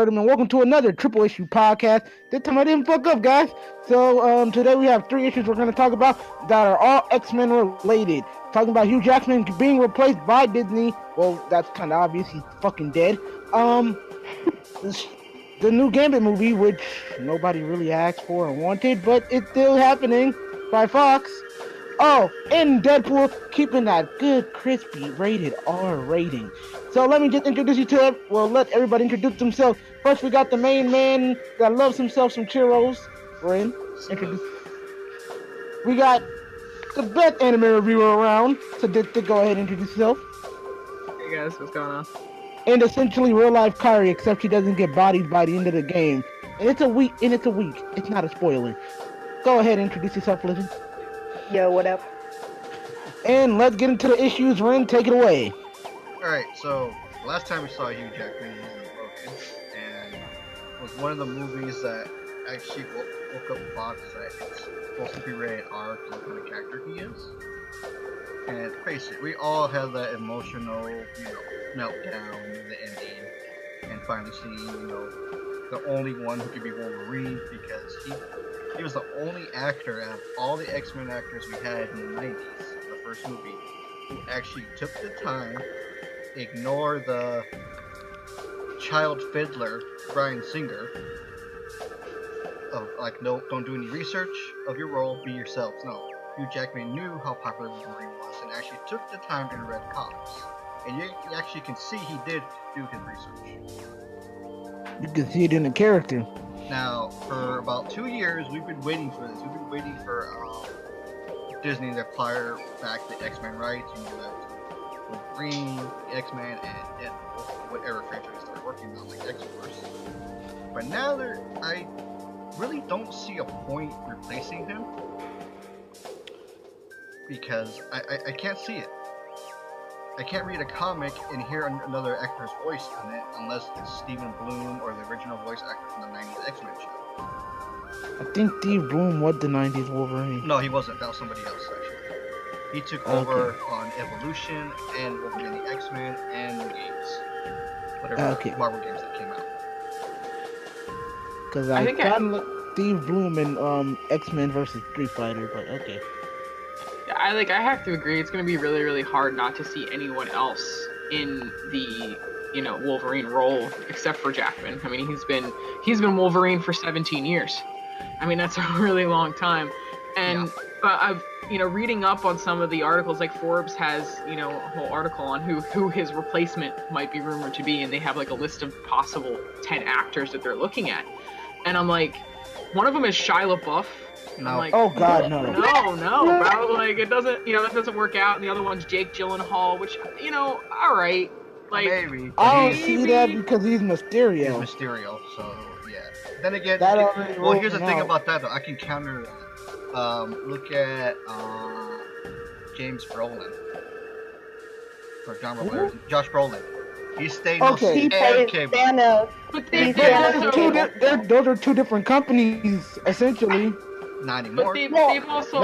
and welcome to another triple issue podcast. This time I didn't fuck up, guys. So today we have three issues we're going to talk about that are all X-Men related. Talking about Hugh Jackman being replaced by Disney. Well, that's kind of obvious. He's fucking dead. The new Gambit movie, which nobody really asked for or wanted, but it's still happening by Fox. Oh, and Deadpool keeping that good, crispy, rated R rating. So let me just introduce you to it. Well, let everybody introduce themselves. First, we got the main man that loves himself some churros. Ren, introduce. We got the best anime reviewer around. So to go ahead and introduce yourself. Hey guys, what's going on? And essentially real life Kyrie, except she doesn't get bodied by the end of the game. And it's a week. It's not a spoiler. Go ahead and introduce yourself, Living. Yo, what up? And let's get into the issues. Ren, take it away. Alright, so last time we saw Hugh Jackman was Broken, and it was one of the movies that actually woke up Fox that it's supposed to be rated R for the kind of character he is. And face it, we all had that emotional, meltdown in the ending, and finally seeing, the only one who could be Wolverine, because he was the only actor out of all the X-Men actors we had in the 90s, the first movie, who actually took the time, ignore the child fiddler, Bryan Singer, of like, no, don't do any research of your role, be yourselves. No, Hugh Jackman knew how popular Wolverine was and actually took the time and read comics. And you actually can see he did do his research. You can see it in the character. Now, for about 2 years, we've been waiting for this. We've been waiting for Disney to acquire back the X-Men rights and give that to Wolverine, X-Men, and whatever franchise they're working on, like X-Force. But now I really don't see a point replacing him, because I can't see it. I can't read a comic and hear another actor's voice in it unless it's Stephen Bloom or the original voice actor from the 90s X-Men show. I think Steve Bloom was the 90s Wolverine. No, he wasn't. That was somebody else, actually. He took over on Evolution and Wolverine the X-Men and the games. Whatever Marvel games that came out. Because I kind of Steve Bloom in X-Men versus Street Fighter, but okay. I have to agree. It's going to be really, really hard not to see anyone else in the Wolverine role except for Jackman. I mean, he's been Wolverine for 17 years. I mean, that's a really long time. And I've reading up on some of the articles, like Forbes has a whole article on who his replacement might be rumored to be, and they have like a list of possible 10 actors that they're looking at. And I'm like, one of them is Shia LaBeouf. No. Like, oh God, no, bro. Like, it doesn't, that doesn't work out. And the other one's Jake Gyllenhaal, which, all right. Like, maybe. I don't see that because he's Mysterio. He's Mysterio, so yeah. Then again, here's the thing about that though. I can counter that. Look at James Brolin. Or John Brolin. Josh Brolin. He's Thanos he plays Thanos. But those are two different companies, essentially. Not anymore. But they've also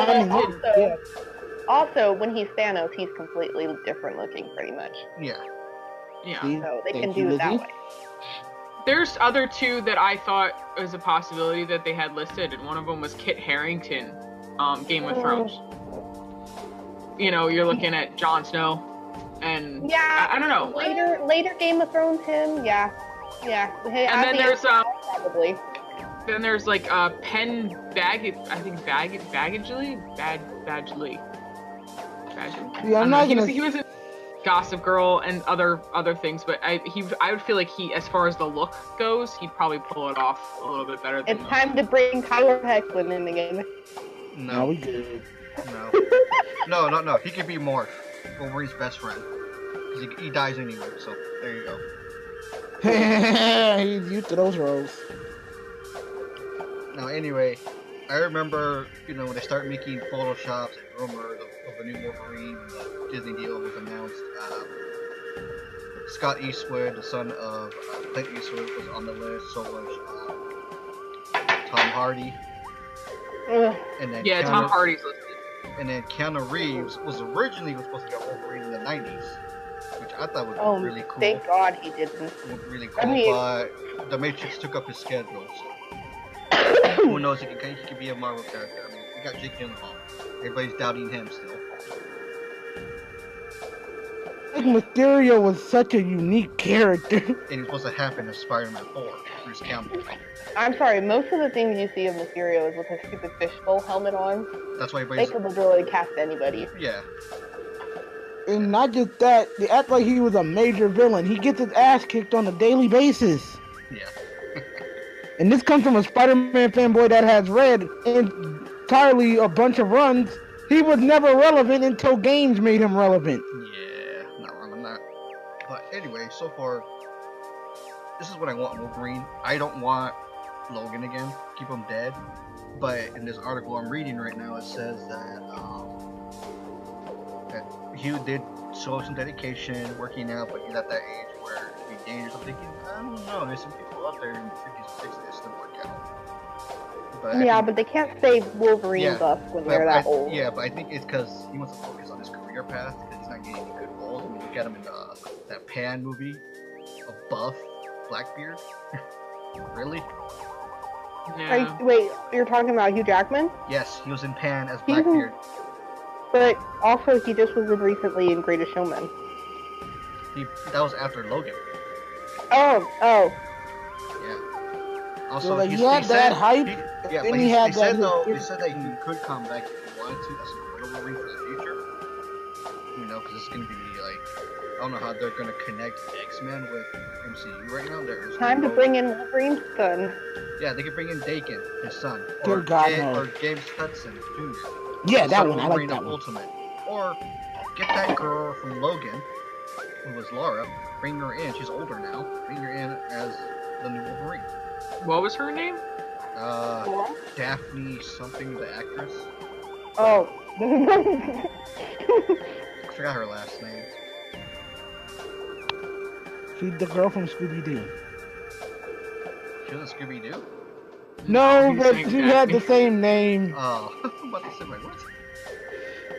also, when he's Thanos, he's completely different looking, pretty much. Yeah. So they can do it that way. There's other two that I thought was a possibility that they had listed, and one of them was Kit Harington, Game of Thrones. You're looking at Jon Snow, and I don't know. Later Game of Thrones him, yeah. And then there's probably. Then there's like Penn Baggage, I think Badgley. Yeah, I'm not gonna. He was in Gossip Girl and other things, but I would feel like he, as far as the look goes, he'd probably pull it off a little bit better. It's time to bring Tyler Hoechlin in again. No, we good. No. He could be Morph, Wolverine's best friend, because he dies anyway. So there you go. He's used to those roles. Now, anyway, I remember, when they started making photoshops and rumors of the new Wolverine when the Disney deal was announced. Scott Eastwood, the son of Clint Eastwood, was on the list. So was Tom Hardy. And then Tom Hardy's listed. And then Keanu Reeves was originally supposed to be a Wolverine in the 90s. which I thought was really cool. Thank God he didn't. Really cool, but the Matrix took up his schedule. So who knows? He could be a Marvel character. I mean, we got Jake Gyllenhaal. Everybody's doubting him still. I think Mysterio was such a unique character. And it's supposed to happen in Spider-Man 4. Bruce Campbell. I'm sorry, most of the things you see of Mysterio is with his stupid fishbowl helmet on. That's why They could literally cast anybody. Yeah. And not just that, they act like he was a major villain. He gets his ass kicked on a daily basis. Yeah. And this comes from a Spider-Man fanboy that has read entirely a bunch of runs. He was never relevant until games made him relevant. Yeah, not wrong on that. But anyway, so far, this is what I want Wolverine. I don't want Logan again. Keep him dead. But in this article I'm reading right now, it says that Hugh did show some dedication, working out, but he's at that age where it'd be dangerous. I'm thinking, I don't know, there's some people out there in the 50s and 60s that still work out. But but they can't say Wolverine buff when they're that old. Yeah, but I think it's because he wants to focus on his career path, because he's not getting any good roles. I mean, look at him in that Pan movie, a buff Blackbeard. Really? Yeah. Wait, you're talking about Hugh Jackman? Yes, he was in Pan as Blackbeard. But also, he just was in recently in Greatest Showman. That was after Logan. Oh. Yeah. Also, So, like, he had that hype. Yeah, then but he had they that. said that he could come back if he wanted to. That's Wolverine for the future. You know, because it's gonna be like, I don't know how they're gonna connect X-Men with MCU right now. There's Time to bring in Wolverine's son. Yeah, they could bring in Dakin, his son, Dear or God, no. or James Hudson Jr. Yeah, that son one. I like Wolverine that of one. Ultimate. Or get that girl from Logan, who was Laura. Bring her in. She's older now. Bring her in as the new Wolverine. What was her name? Daphne something, the actress. Oh. I forgot her last name. She's the girl from Scooby-Doo. She was in Scooby-Doo? No, He's but saying she that. had the same name. Oh, I'm about to say, like, what?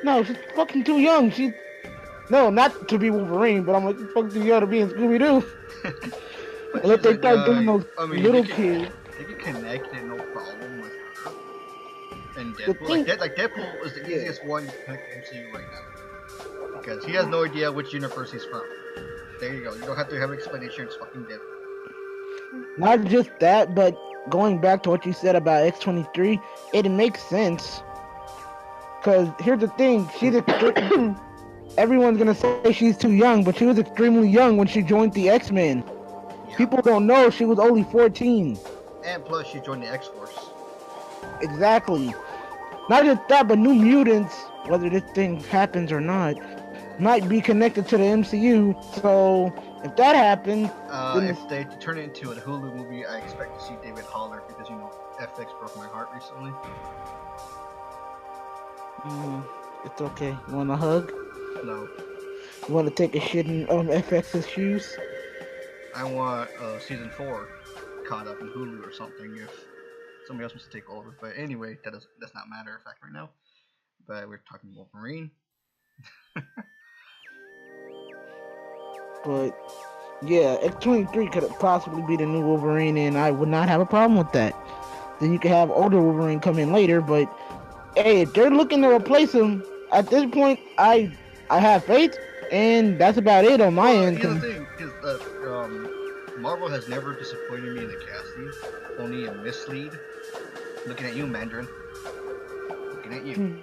No, she's fucking too young. No, not to be Wolverine, but I'm like, fucking too young to be in Scooby-Doo. But Let she's they like, start doing those I mean, little they kids. can connect it, no problem with her. And The Deadpool, thing- like Deadpool was the easiest one to connect to MCU right now. Because he has no idea which universe he's from. There you go. You don't have to have an explanation. It's fucking Deadpool. Not just that, but going back to what you said about X-23, it makes sense. Because here's the thing, everyone's gonna say she's too young, but she was extremely young when she joined the X-Men. Yeah. People don't know she was only 14. And plus, she joined the X-Force. Exactly. Not just that, but New Mutants, whether this thing happens or not, might be connected to the MCU. So if that happens, then If they turn it into a Hulu movie, I expect to see David Haller because, you know, FX broke my heart recently. it's okay. You want a hug? No. You want to take a shit in FX's shoes? I want season 4 caught up in Hulu or something if somebody else wants to take over. But anyway, does not matter of fact right now. But we're talking Wolverine. But yeah, X-23 could possibly be the new Wolverine, and I would not have a problem with that. Then you could have older Wolverine come in later, but hey, if they're looking to replace him, at this point, I have faith, and that's about it on my end. Here's the thing, is Marvel has never disappointed me in the casting, only in mislead. Looking at you, Mandarin. Looking at you.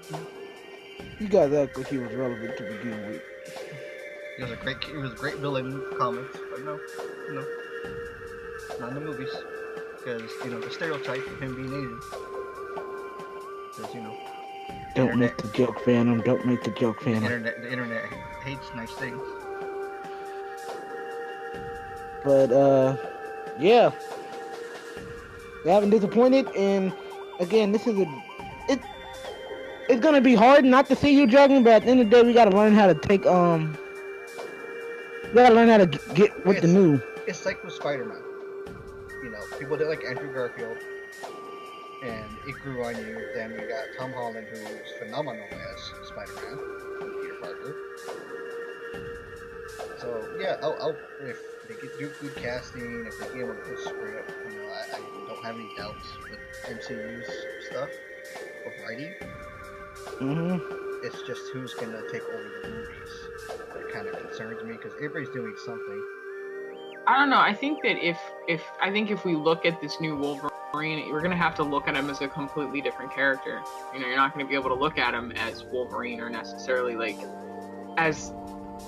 You guys act like he was relevant to begin with. He was a great villain in comics, but no, not in the movies, because you know the stereotype of him being Asian. Because you know. Don't make the joke, Phantom. Don't make the joke, Phantom. The internet hates nice things. But yeah, they haven't disappointed, and again, this is it's gonna be hard not to see you jogging, but at the end of the day, we gotta learn how to take we gotta learn how to get with the new. It's like with Spider-Man. You know, people did like Andrew Garfield, and it grew on you. Then we got Tom Holland, who's phenomenal as Spider-Man, Peter Parker. So So yeah, I'll if they could do good casting, if they give them a good script, I don't have any doubts with MCU's stuff of writing. Mm-hmm. It's just who's gonna take over the movies that kind of concerns me because everybody's doing something. I don't know. I think that if we look at this new Wolverine, we're gonna have to look at him as a completely different character. You're not gonna be able to look at him as Wolverine or necessarily like as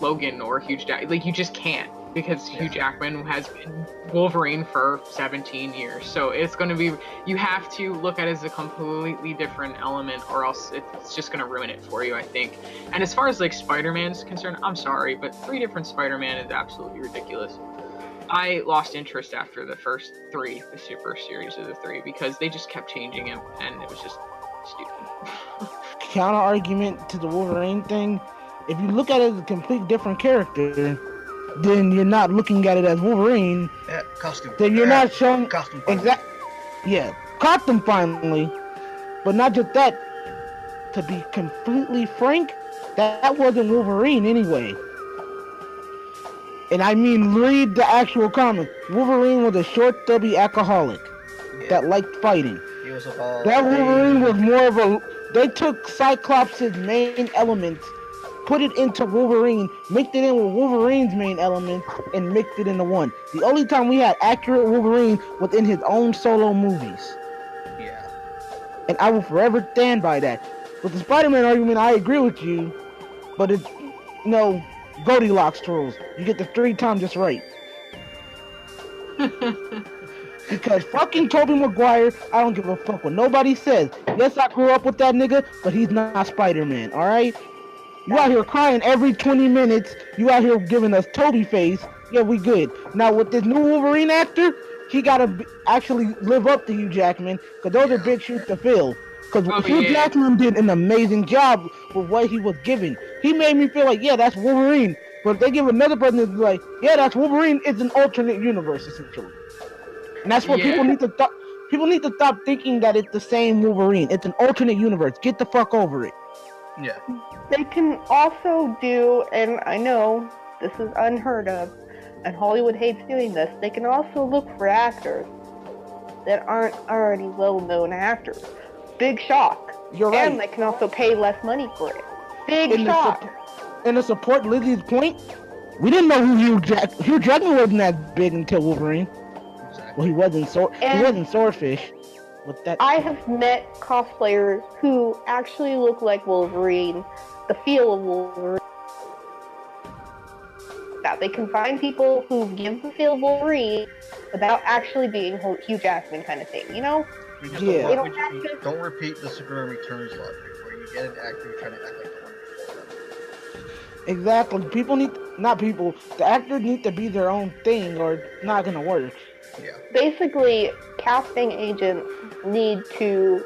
Logan or Hugh Jackman. Like you just can't because Hugh Jackman has been Wolverine for 17 years. So it's gonna be you have to look at it as a completely different element, or else it's just gonna ruin it for you. I think. And as far as like Spider-Man's concerned, I'm sorry, but 3 different Spider-Man is absolutely ridiculous. I lost interest after the first 3, the super series of the 3, because they just kept changing him, and it was just stupid. Counter argument to the Wolverine thing: if you look at it as a complete different character, then you're not looking at it as Wolverine. Yeah, costume. Then you're not showing costume. Yeah, caught them finally, but not just that. To be completely frank, that wasn't Wolverine anyway. And I mean, read the actual comic. Wolverine was a short, stubby alcoholic that liked fighting. He was about. That Wolverine was more of a. They took Cyclops' main elements, put it into Wolverine, mixed it in with Wolverine's main elements, and mixed it into one. The only time we had accurate Wolverine was in his own solo movies. Yeah. And I will forever stand by that. With the Spider-Man argument, I agree with you, but it's Goldilocks rules. You get the 3 times just right. Because fucking Tobey Maguire, I don't give a fuck what nobody says. Yes, I grew up with that nigga, but he's not Spider-Man, alright? You out here crying every 20 minutes. You out here giving us Toby face. Yeah, we good. Now, with this new Wolverine actor, he gotta actually live up to Hugh Jackman, because those are big shoes to fill. Because Hugh Jackman did an amazing job with what he was given. He made me feel like, yeah, that's Wolverine. But if they give another person it's like, yeah, that's Wolverine, it's an alternate universe, essentially. And that's what people need to stop. People need to stop thinking that it's the same Wolverine. It's an alternate universe. Get the fuck over it. Yeah. They can also do, and I know this is unheard of, and Hollywood hates doing this, they can also look for actors that aren't already well-known actors. Big shock. You're right. And they can also pay less money for it. Big shock. And to support Lizzie's point, we didn't know who Hugh Jackman wasn't that big until Wolverine. Exactly. Well, he wasn't Swordfish. With that, I have met cosplayers who actually look like Wolverine, the feel of Wolverine. That they can find people who give the feel of Wolverine without actually being Hugh Jackman kind of thing, you know? Don't repeat the Superman Returns logic, where you get an actor trying to act like the one before them. Exactly. The actors need to be their own thing, or it's not gonna work. Yeah. Basically, casting agents need to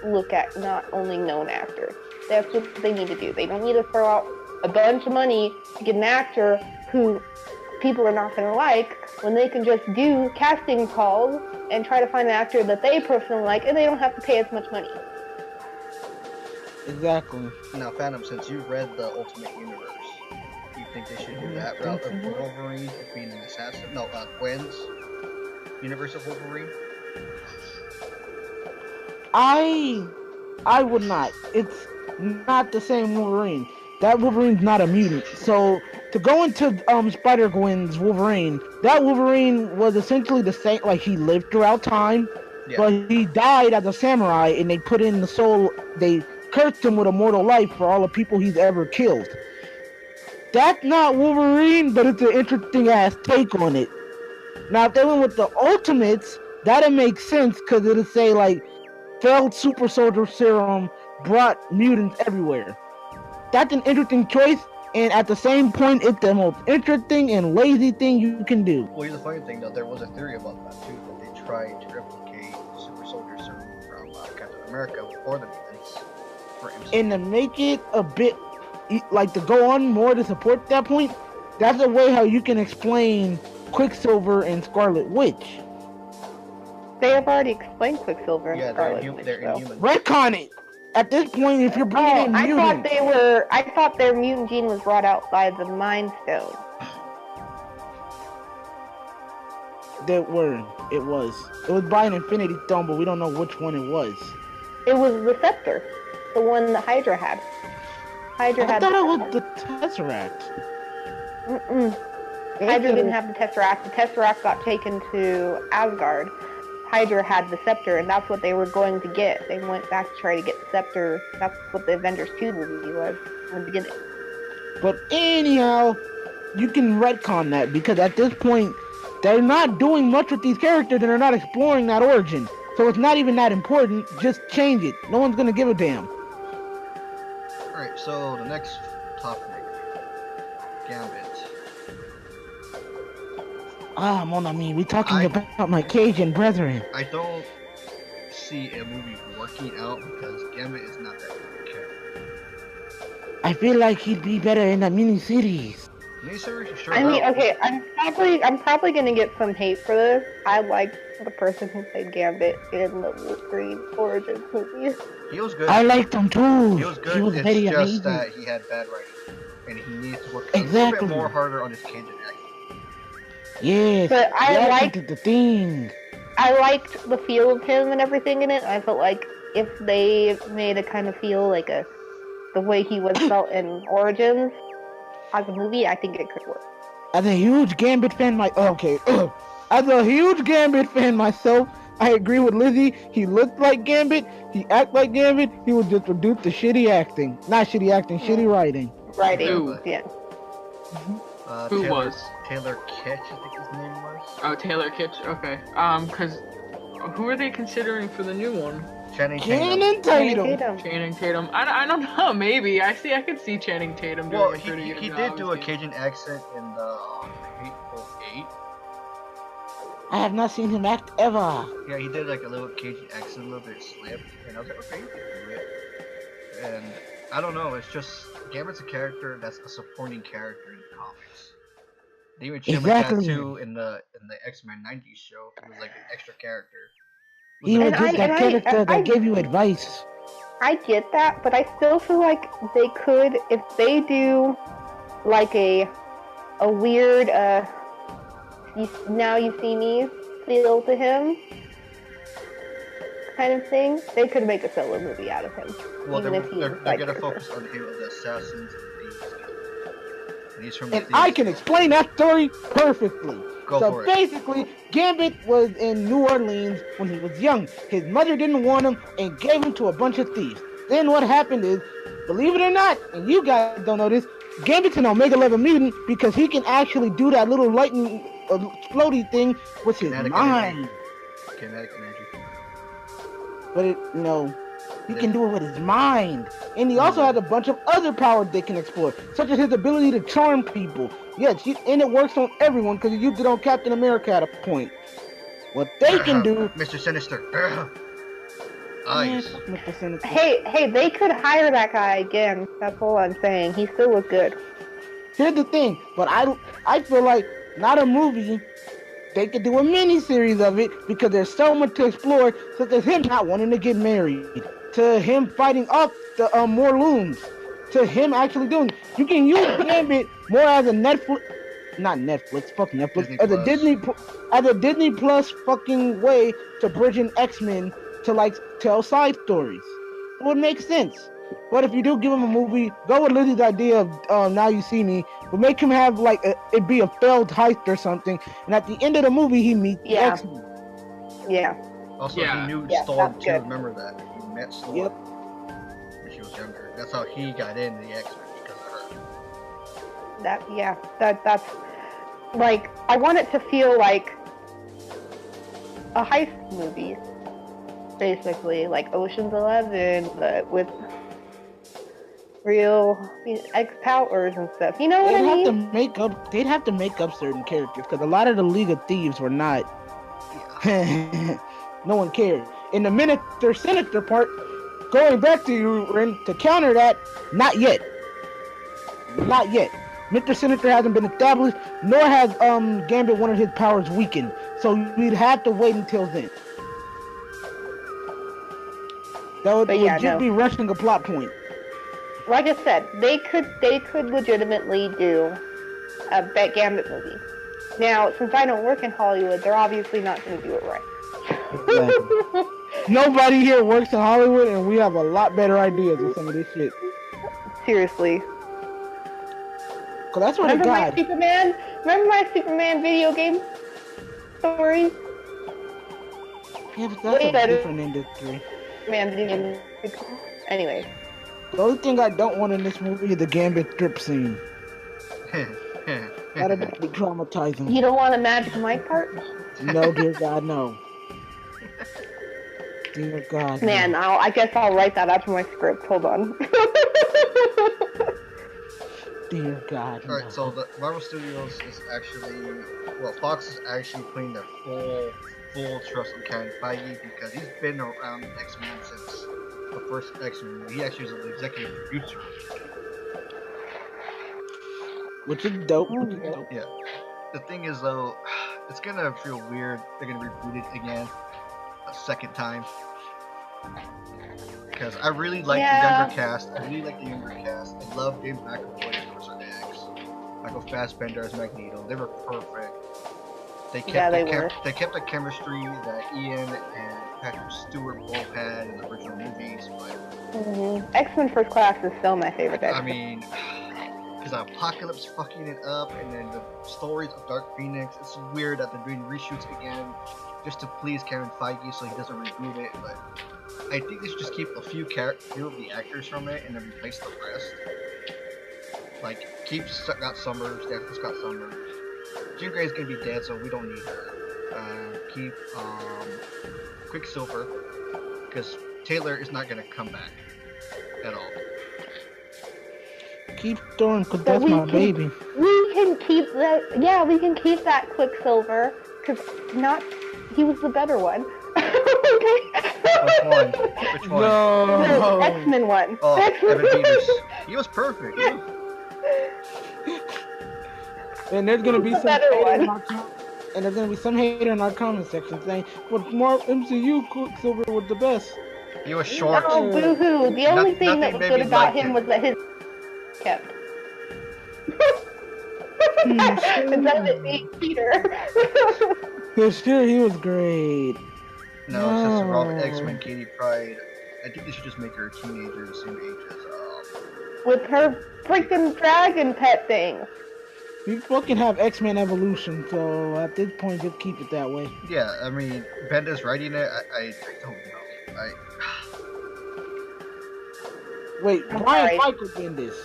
look at not only known actors. That's what they need to do. They don't need to throw out a bunch of money to get an actor who people are not going to like, when they can just do casting calls and try to find an actor that they personally like, and they don't have to pay as much money. Exactly. Now, Phantom, since you've read the Ultimate Universe, do you think they should do that route of Wolverine being an assassin? No, Gwen's universe of Wolverine? I would not. It's not the same Wolverine. That Wolverine's not a mutant. So to go into Spider-Gwen's Wolverine, that Wolverine was essentially the same. Like, he lived throughout time, but he died as a samurai, and they put in the soul. They cursed him with immortal life for all the people he's ever killed. That's not Wolverine, but it's an interesting ass take on it. Now, if they went with the Ultimates, that'd make sense, because it'd say like, failed super soldier serum brought mutants everywhere. That's an interesting choice, and at the same point, it's the most interesting and lazy thing you can do. Well, here's the funny thing, though. There was a theory about that, too, that they tried to replicate the super soldier serum from Captain America for the mutants. And to make it a bit, like, to go on more to support that point, that's a way how you can explain Quicksilver and Scarlet Witch. They have already explained Quicksilver and Scarlet Witch, they're inhuman. Retcon it! At this point, if you're bringing in mutants... I thought their mutant gene was brought out by the Mind Stone. It was. It was by an Infinity Stone, but we don't know which one it was. It was the scepter, the one that Hydra had. Hydra I had. thought it was the Tesseract. Hydra didn't have the Tesseract. The Tesseract got taken to Asgard. Hydra had the scepter, and that's what they were going to get. They went back to try to get the scepter. That's what the Avengers 2 movie was in the beginning. But anyhow, you can retcon that because at this point, they're not doing much with these characters and they're not exploring that origin. So it's not even that important. Just change it. No one's gonna give a damn. Alright, so the next topic, Gambit. Ah, mon ami, we talking about my Cajun brethren. I don't see a movie working out because Gambit is not that good of a character. I feel like he'd be better in a miniseries. Miniseries? Sure. I mean, okay, I'm probably gonna get some hate for this. I like the person who played Gambit in the Wolverine Origins movie. He was good. I liked him too. He was good. He was It's very just amazing. that he had bad writing, and he needs to work a Exactly. little bit more harder on his Cajun accent. Yes, But I the liked- accent is the thing. I liked the feel of him and everything in it. I felt like if they made a kind of feel like the way he was felt in Origins as a movie, I think it could work. As a huge Gambit fan, as a huge Gambit fan myself, I agree with Lizzie. He looked like Gambit. He acted like Gambit. He was just reduced to shitty acting. Not shitty acting, shitty writing. Writing, Who? yeah. Who was? Taylor Kitsch, I think his name was. Oh, Taylor Kitsch. Okay. Cause who are they considering for the new one? Channing Tatum. Channing Tatum. Channing Tatum. I don't know. Maybe I could see Channing Tatum doing Well, a pretty good he job. did do a Cajun accent in the Hateful Eight. I have not seen him act ever. Yeah, he did like a little Cajun accent, a little bit slipped, and I was like, okay, you can do it. And I don't know, it's just Gambit's a character that's a supporting character in the comics. They even treat him like that Exactly. too in the X-Men '90s show. He was like an extra character. He was And just that character that I gave you advice. I get that, but I still feel like they could, if they do like a weird now you see me feel to him kind of thing, they could make a solo movie out of him. Well, even if he's they're like gonna character. focus on him as the assassins and thieves. And he's from the And thieves. I can explain that story perfectly. Go So for it. basically, Gambit was in New Orleans when he was young. His mother didn't want him and gave him to a bunch of thieves. Then what happened is, believe it or not, and you guys don't know this, Gambit's an Omega level mutant because he can actually do that little lightning explodey thing with his Kinetic mind. energy. Kinetic energy. But he can do it with his mind. And he also has a bunch of other powers they can explore, such as his ability to charm people. Yes, and it works on everyone because he used it on Captain America at a point. What they can do... Mr. Sinister. Eyes. Mr. Sinister. Hey, they could hire that guy again. That's all I'm saying. He still was good. Here's the thing, but I feel like not a movie. They could do a mini series of it because there's so much to explore, such as him not wanting to get married, to him fighting off the more loons, to him actually doing. You can use Gambit more as a fuck Netflix, as a Disney Plus fucking way to bridge in X-Men to like tell side stories. It would make sense. But if you do give him a movie, go with Lizzie's idea of Now You See Me, but make him have like it be a failed heist or something, and at the end of the movie he meets the Yeah. X-Men. Yeah. Also, Yeah. he knew Yeah, Storm that's too. good. Remember that? He met Storm Yep. when she was younger. That's how he got in the X-Men, because of her. That's like, I want it to feel like a heist movie, basically, like Ocean's 11, but with real X powers and stuff. You know what I mean? They'd have to make up certain characters because a lot of the League of Thieves were not. No one cared. In the Minister Sinister part, going back to you, Ren, to counter that, not yet. Not yet. Mr. Sinister hasn't been established, nor has Gambit one of his powers weakened. So we'd have to wait until then. That would just be rushing a plot point. Like I said, they could legitimately do a Gambit movie. Now, since I don't work in Hollywood, they're obviously not going to do it right. Exactly. Nobody here works in Hollywood, and we have a lot better ideas with some of this shit. Seriously. Cause that's what it Remember my got. Superman? Remember my Superman video game stories? Yeah, but that's Way a better. different industry. Man, video game. Anyway. The only thing I don't want in this movie is the Gambit strip scene. That'd be traumatizing. You don't want a Magic Mike part? No, dear God, no. Dear God. Man, no. I guess I'll write that up in my script. Hold on. Dear God. Alright, no. so the Marvel Studios is actually, well, Fox is actually putting their full trust on Kevin Feige because he's been around X-Men since the first X-Men movie. He actually was an executive producer. Which is dope. Yeah. The thing is, though, it's gonna feel weird. They're gonna reboot it again a second time. Because I really like the younger cast. I really like the younger cast. I love James McAvoy as Professor X. Michael Fassbender as Magneto. They were perfect. They kept the chemistry that Ian and Patrick Stewart both had in the original movies. But X-Men First Class is still my favorite X-Men. I mean, because Apocalypse fucking it up, and then the stories of Dark Phoenix. It's weird that they're doing reshoots again just to please Kevin Feige so he doesn't reboot it. But I think they should just keep a few of the actors from it and then replace the rest. Like, keep Scott Summers, Daphne Scott Summers. Jean Grey's gonna be dead, so we don't need her. Keep Quicksilver, because Taylor is not gonna come back at all. Keep Storm, cause that's my baby. We can keep that. Yeah, we can keep that Quicksilver, cause he was the better one. Okay. Which one? Which one? No. The X-Men one. Oh, Evan Peters. He was perfect. And there's gonna be some better hater one. and there's gonna be some hater in our comment section saying, "But more MCU Quicksilver was the best." He was short. Oh, boo-hoo. The only thing that nothing was made good me about like him him. was that his kept. Instead of it being Peter. Yeah, sure, he was great. No, since the wrong X-Men, Katie Pryde. I think they should just make her a teenager the same age as With her freaking dragon pet thing. We fucking have X-Men Evolution, so at this point, just keep it that way. Yeah, I mean, Bendis writing it, I don't know. Wait, Brian Michael Bendis.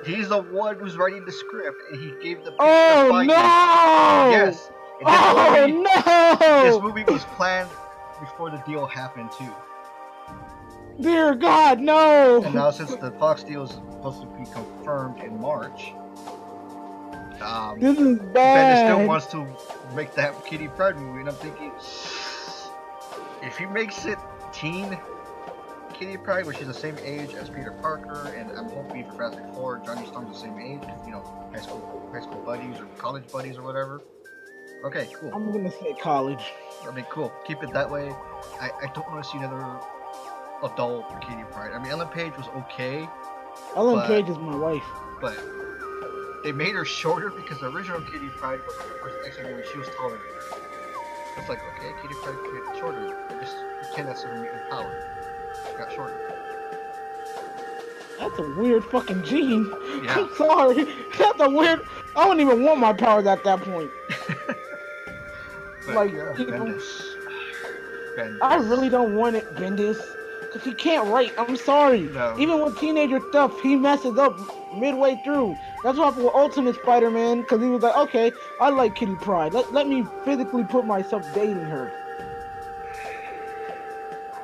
He's the one who's writing the script, and he gave the pitch to Oh Feige. no! Yes. This movie was planned before the deal happened too. Dear God, no! And now since the Fox deal is supposed to be confirmed in March, this is Bendis bad. still wants to make that Kitty Pryde movie, and I'm thinking, if he makes it teen Kitty Pryde, which is the same age as Peter Parker, and I'm hoping for Fantastic Four, Johnny Storm's the same age, you know, high school buddies or college buddies or whatever. Okay, cool. I'm gonna say college. I mean, cool. Keep it that way. I don't want to see another adult Kitty Pryde. I mean, Ellen Page was okay, Ellen Page is my wife. but they made her shorter because the original Kitty Pryde was the first X-Men movie. She was taller than her. It's like, okay, Kitty Pryde could get shorter. But just pretend that's her mutant power. She got shorter. That's a weird fucking gene. Yeah. I'm sorry. That's a weird. I don't even want my powers at that point. But, Like, yeah, people- Bendis. I really don't want it, Bendis. Cause he can't write. I'm sorry. No. Even with teenager stuff, he messes up midway through. That's what happened with Ultimate Spider-Man. Cause he was like, okay, I like Kitty Pryde. Let me physically put myself dating her.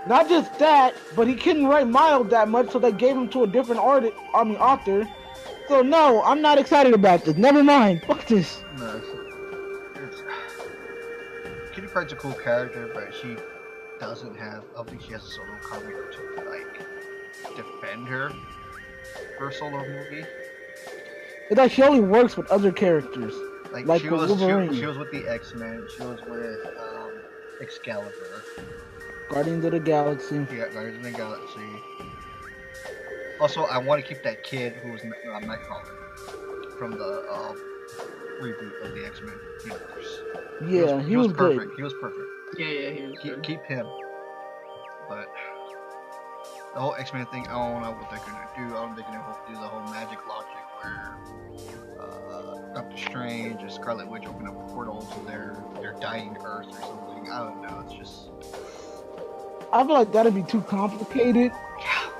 Not just that, but he couldn't write Miles that much, so they gave him to a different author. So no, I'm not excited about this. Never mind. Fuck this. No, Kitty Pryde's a cool character, but she doesn't have. I don't think she has a solo comic to like defend her for a solo movie. It's like she only works with other characters. Like she with was Wolverine. she was with the X-Men. She was with Excalibur. Guardians of the Galaxy. Yeah, Guardians of the Galaxy. Also, I want to keep that kid who was Nightcrawler from the reboot of the X-Men universe. Yeah, he was good. perfect. He was perfect. Yeah, he was good. Keep him. But the whole X-Men thing, I don't know what they're gonna do. I don't think they're gonna do the whole magic logic where Doctor Strange or Scarlet Witch open up portals to their dying Earth or something. I don't know. It's just. I feel like that'd be too complicated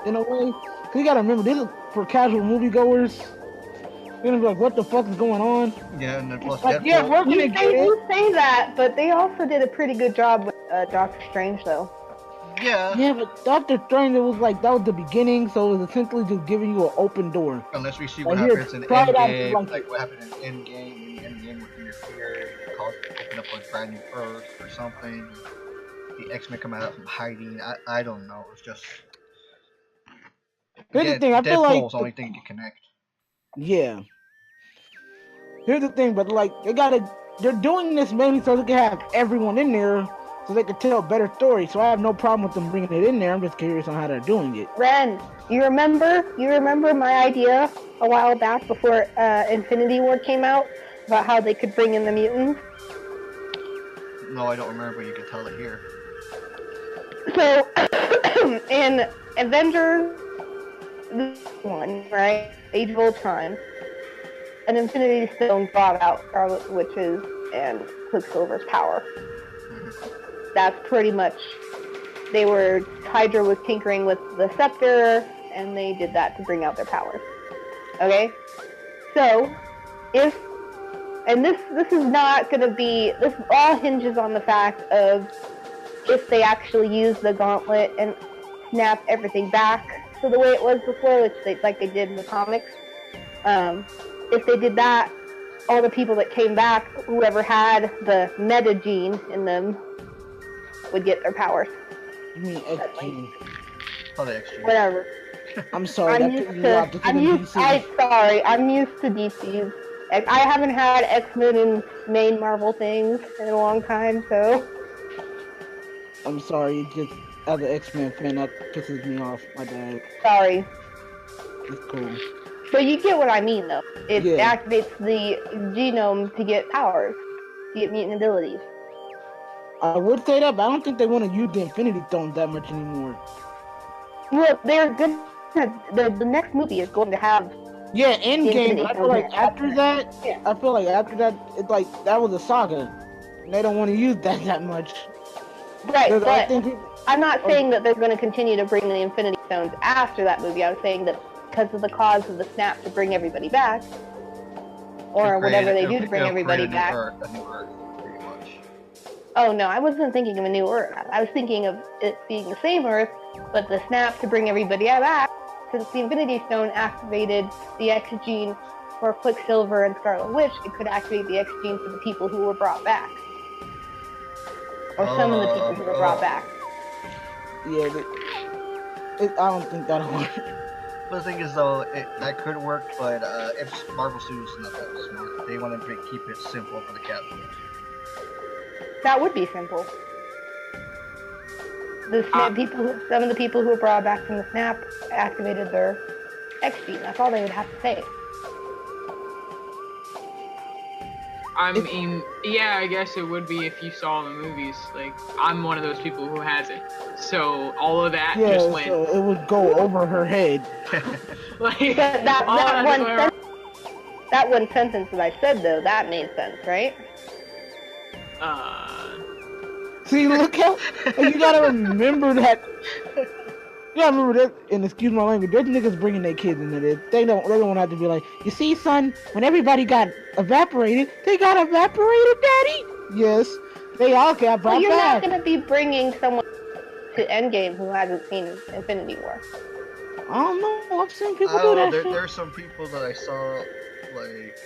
in a way. Cause you gotta remember, this is for casual moviegoers. They're gonna be like, what the fuck is going on? Yeah, and then plus Like, Deadpool. yeah, we're gonna get it. You say that, but they also did a pretty good job with Doctor Strange, though. Yeah. Yeah, but Doctor Strange, it was like, that was the beginning, so it was essentially just giving you an open door. Unless we see what Like, here, happens in try it out if you Endgame, like it. what happened in Endgame, and Endgame would interfere, open up a brand new Earth or something. The X-Men come out from hiding. I don't know. It's just. Here's the Again, thing, I feel like Deadpool's the only thing you can connect. Yeah. Here's the thing, but like they're doing this mainly so they can have everyone in there so they can tell better stories. So I have no problem with them bringing it in there. I'm just curious on how they're doing it. Ren, you remember my idea a while back before Infinity War came out about how they could bring in the mutants? No, I don't remember, but you can tell it here. So, in Avengers 1, right? Age of Ultron, an Infinity Stone brought out Scarlet Witch's and Quicksilver's power. That's pretty much, Hydra was tinkering with the scepter, and they did that to bring out their powers. Okay? So, this is not gonna be, this all hinges on the fact of if they actually use the gauntlet and snap everything back to the way it was before, which they did in the comics. If they did that, all the people that came back, whoever had the meta gene in them, would get their powers. You mean X Gene? Oh, the X-Men. Whatever. I'm sorry, I'm that used took me a while to I'm used to DC's. I haven't had X-Men in main Marvel things in a long time, so. I'm sorry, just as an X-Men fan, that pisses me off. My bad. Sorry. It's cool. But you get what I mean, though. It Yeah. activates the genome to get powers, to get mutant abilities. I would say that, but I don't think they want to use the Infinity Stone that much anymore. Well, they're good. The next movie is going to have. Yeah, Endgame. Infinity I feel like Stone. after that, Yeah. I feel like after that, it's like that was a saga. And they don't want to use that much. Right, Because I but think I'm not saying that they're going to continue to bring the Infinity Stones after that movie. I was saying that because of the cause of the snap to bring everybody back, or whatever they do to bring everybody back. A new Earth, pretty much. Oh no, I wasn't thinking of a new Earth. I was thinking of it being the same Earth, but the snap to bring everybody back, since the Infinity Stone activated the X gene for Quicksilver and Scarlet Witch, it could activate the X gene for the people who were brought back. Or some of the people who were brought back. yeah, I don't think that'll work. But the thing is, though, that could work, but if Marvel Studios is not that smart, they want to keep it simple for the captain. That would be simple. Some of the people who were brought back from the snap activated their X gene. That's all they would have to say. I mean, yeah, I guess it would be if you saw the movies. Like, I'm one of those people who hasn't. So all of that Yeah, just went. so it would go over her head. Like, That one sentence that I said, though, that made sense, right? See, look how you gotta remember that. You gotta remember that. And excuse my language, those niggas bringing their kids into this. They don't want to have to be like, you see, son, when everybody got evaporated, they got evaporated, daddy. Yes, they all got brought Well, you're back. not gonna be bringing someone to Endgame who hasn't seen Infinity War. I don't know. I've seen people I do don't that know, shit. there's some people that I saw, like,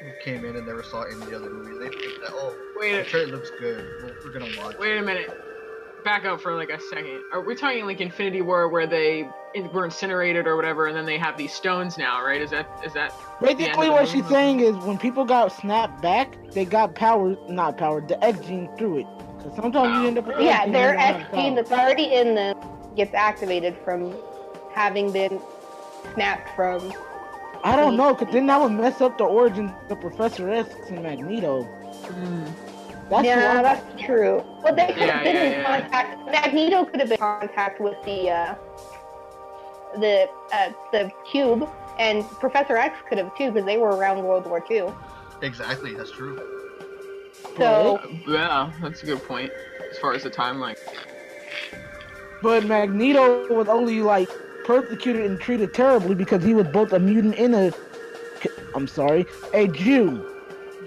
who came in and never saw any of the other movies. They think that, oh, the trailer looks good, we're gonna watch Wait a minute. Back up for like a second. Are we talking like Infinity War where they were incinerated or whatever, and then they have these stones now, right? Is that Basically, what she's saying is when people got snapped back, they got the X gene through it. Because sometimes you end up with the Yeah, X their gene, you don't X have gene power. that's already in them gets activated from having been snapped from I don't know, because then that would mess up the origins of Professor X and Magneto. That's Yeah, that's true. Well, they could have been in yeah. contact. Magneto could have been in contact with the cube, and Professor X could have too, because they were around World War II. Exactly, that's true. So Yeah, that's a good point as far as the timeline. But Magneto was only like persecuted and treated terribly because he was both a mutant and a Jew.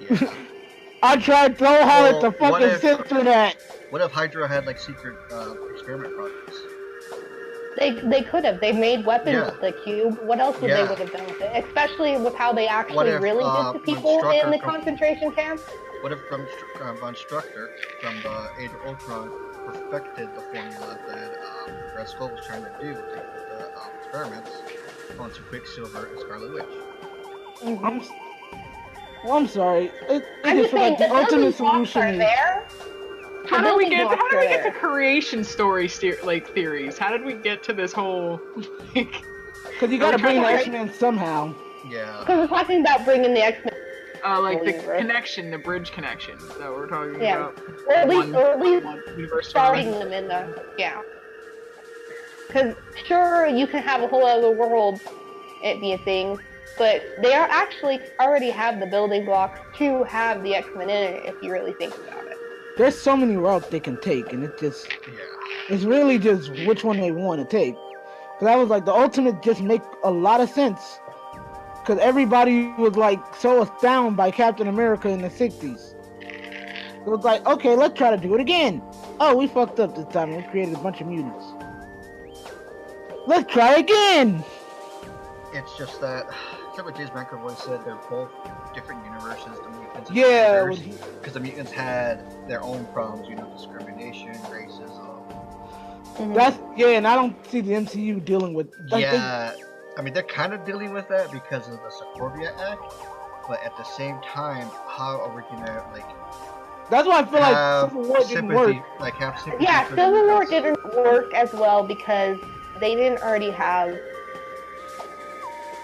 Yeah. I tried so hard to Well, fucking censor that. What if Hydra had like secret experiment projects? they could have. They made weapons Yeah. with the cube. What else would they would have done with it? Especially with how they actually if, really did to people Strucker in the from- concentration camps. What if Von Strucker from the Age of Ultron perfected the formula that Red Skull was trying to do to put the experiments onto Quicksilver and Scarlet Witch? Mm-hmm. I'm sorry. It I'm just just feel like saying the ultimate building blocks solution are is there. How did we get there. to creation story theories? How did we get to this whole like? because you gotta bring the X-Men somehow. Yeah. Because we're talking about bringing the X-Men. Like the Universe. connection, the bridge connection that we're talking Yeah. about. Or at least One universe starting story. them in the Because sure, you can have a whole other world, it be a thing, but they are actually already have the building blocks to have the X-Men in it if you really think about it. There's so many routes they can take, and it's really just which one they want to take. Because I was like, the ultimate just make a lot of sense. Because everybody was like so astounded by Captain America in the 60s. It was like, okay, let's try to do it again. Oh, we fucked up this time and we created a bunch of mutants. Let's try again. It's just that, except what James McAvoy said, they're both different universes. The mutants, because the mutants had their own problems, discrimination, racism. Mm-hmm. And I don't see the MCU dealing with. I mean, they're kind of dealing with that because of the Sokovia Act, but at the same time, how are we gonna That's why I feel like have Civil War didn't sympathy, work. have sympathy? Yeah, for Civil the War mutants? didn't work as well because they didn't already have.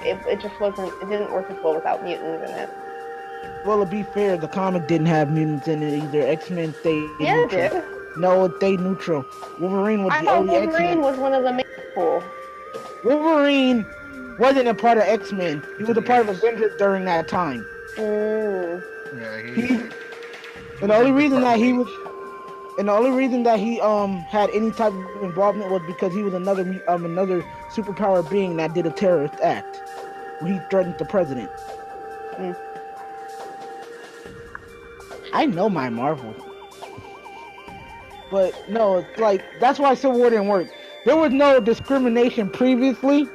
It just wasn't. It didn't work as well without mutants in it. Well, to be fair, the comic didn't have mutants in it either. X-Men stayed Yeah, it neutral. did. No, it stayed neutral. Wolverine was I the thought only Wolverine X-Men. was one of the main people. Wolverine wasn't a part of X-Men. He was a part of Avengers during that time. Mm. Yeah, And the only reason that he had any type of involvement was because he was another superpower being that did a terrorist act when he threatened the president. Mm. I know my Marvel, but no, it's like that's why Civil War didn't work. There was no discrimination previously,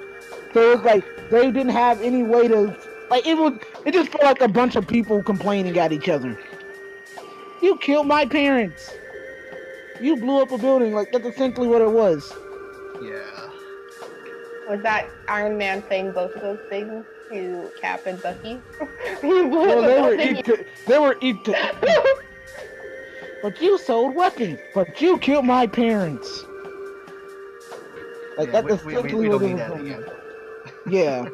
so it's like they didn't have any way to it just felt like a bunch of people complaining at each other. You killed my parents. You blew up a building. Like, that's essentially what it was. Yeah. Was that Iron Man saying both of those things to Cap and Bucky? Well, they were equal. But you sold weapons. But you killed my parents. Like, that's essentially what it was going. Yeah.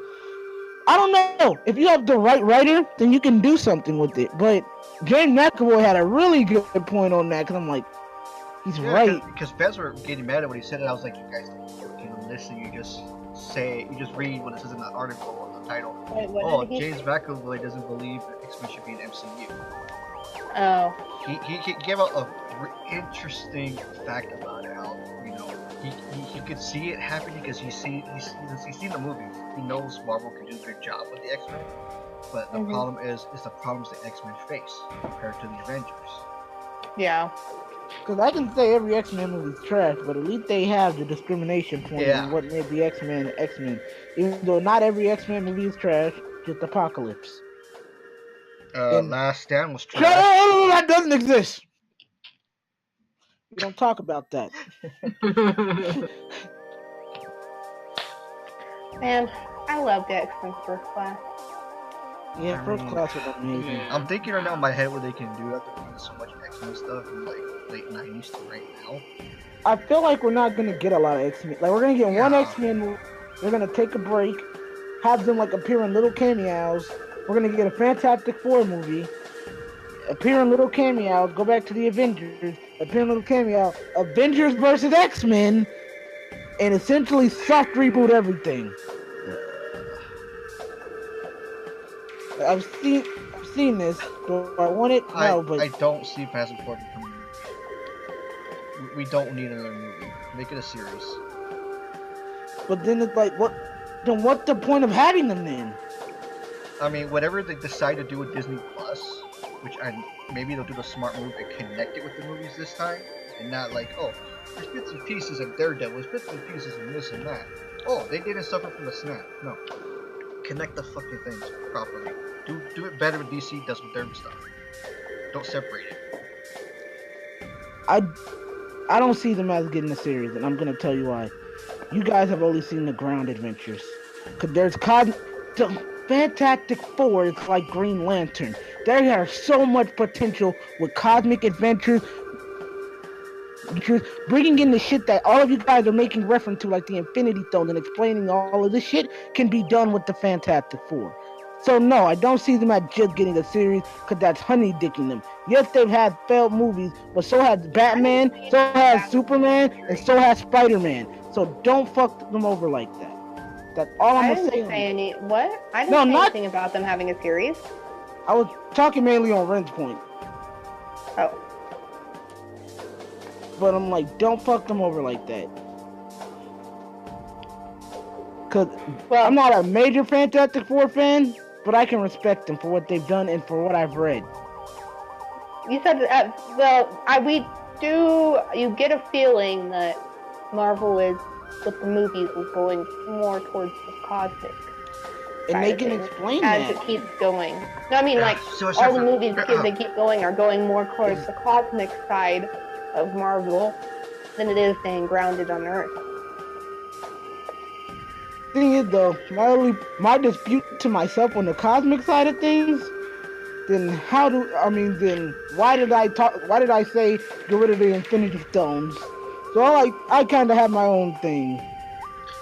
I don't know. If you have the right writer, then you can do something with it. But James McAvoy had a really good point on that, because I'm like, he's right. Because fans were getting mad at when he said it. I was like, you guys don't listen. You just read what it says in the article or the title. Wait, James McAvoy doesn't believe that X-Men should be an MCU. Oh. He gave out a interesting fact about it. How he could see it happening because he's seen the movies. He knows Marvel could do a good job with the X-Men. But the problem is the problems the X-Men face compared to the Avengers. Yeah. Because I can say every X-Men movie is trash, but at least they have the discrimination point in what made the X-Men X-Men. Even though not every X-Men movie is trash, just Apocalypse. Last Stand was trash. No, that doesn't exist. We don't talk about that. Man, I loved X-Men First Class. Yeah, First Class was amazing. I'm thinking right now in my head what they can do after doing so much X-Men stuff from late 90s to right now. I feel like we're not gonna get a lot of X-Men. Like, we're gonna get one X-Men movie. They're gonna take a break, have them like appear in little cameos. We're gonna get a Fantastic Four movie, appear in little cameos, go back to the Avengers, appear in little cameo, Avengers versus X-Men, and essentially soft reboot everything. I've seen this. Do I want it? No, but I don't see Fantastic Four becoming a movie. We don't need another movie. Make it a series. but then it's like, what? Then what's the point of having them then? I mean, whatever they decide to do with Disney Plus, which maybe they'll do the smart move and connect it with the movies this time, and not like, oh, there's bits and pieces of Daredevil, there's bits and pieces of this and that. Oh, they didn't suffer from the snap. No, connect the fucking things properly. Do it better than DC does with their stuff. Don't separate it. I don't see them as getting a series, and I'm gonna tell you why. You guys have only seen the ground adventures, cause there's the Fantastic Four is like Green Lantern. There are so much potential with cosmic adventures, bringing in the shit that all of you guys are making reference to, like the Infinity Stone, and explaining all of this shit can be done with the Fantastic Four. So no, I don't see them as just getting a series, because that's honey dicking them. Yes, they've had failed movies, but so has Batman, so has Superman, and so has Spider-Man. So don't fuck them over like that. That's all I'm I gonna didn't say. say any. What? I didn't No, say not- anything about them having a series. I was talking mainly on Ren's point, Oh. but I'm like, don't fuck them over like that. Cause Well, I'm not a major Fantastic Four fan, but I can respect them for what they've done and for what I've read. you said you get a feeling that Marvel is, with the movies, is going more towards the cosmic. And side they of can things explain as that. it keeps going. No, I mean, like, So all the movies as they keep going are going more towards the cosmic side of Marvel than it is staying grounded on Earth. Thing is though, my dispute to myself on the cosmic side of things, then why did I say get rid of the Infinity Stones? So I kinda have my own thing.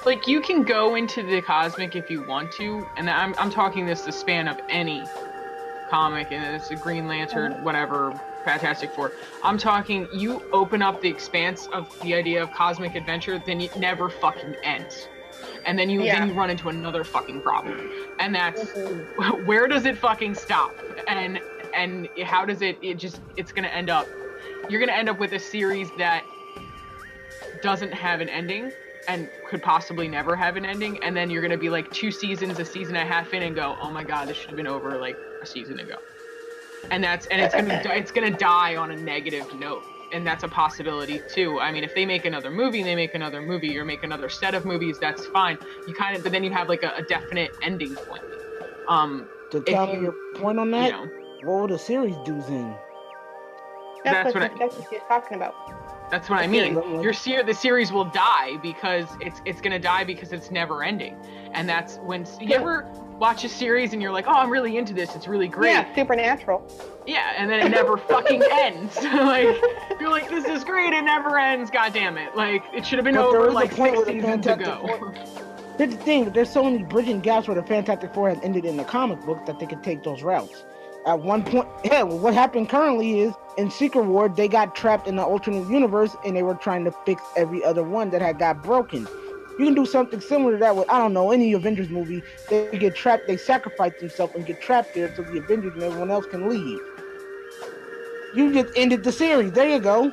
Like, you can go into the cosmic if you want to, and I'm talking the span of any comic, and it's a Green Lantern, whatever, Fantastic Four. I'm talking, you open up the expanse of the idea of cosmic adventure, then it never fucking ends. And then you run into another fucking problem. And that's, where does it fucking stop? And how does it's gonna end up, you're gonna end up with a series that doesn't have an ending, and could possibly never have an ending, and then you're gonna be like a season and a half in and go, oh my god, this should have been over like a season ago. And it's gonna die on a negative note. And that's a possibility too. I mean, if they make another movie, or make another set of movies, that's fine. But then you have like a definite ending point. To counter your point on that, what would a series do then? That's what you're talking about. That's what I mean. The series will die because it's gonna die because it's never ending. And that's when you ever watch a series and you're like, oh, I'm really into this. It's really great. Yeah, Supernatural. Yeah, and then it never fucking ends. Like, you're like, this is great, it never ends, god damn it. Like, it should have been over like 6 seasons ago. Here's the thing, there's so many bridging gaps where the Fantastic Four has ended in the comic books that they could take those routes. At one point, what happened currently is, in Secret Wars, they got trapped in the alternate universe and they were trying to fix every other one that had got broken. You can do something similar to that with, I don't know, any Avengers movie. They get trapped, they sacrifice themselves and get trapped there so the Avengers and everyone else can leave. You just ended the series. There you go.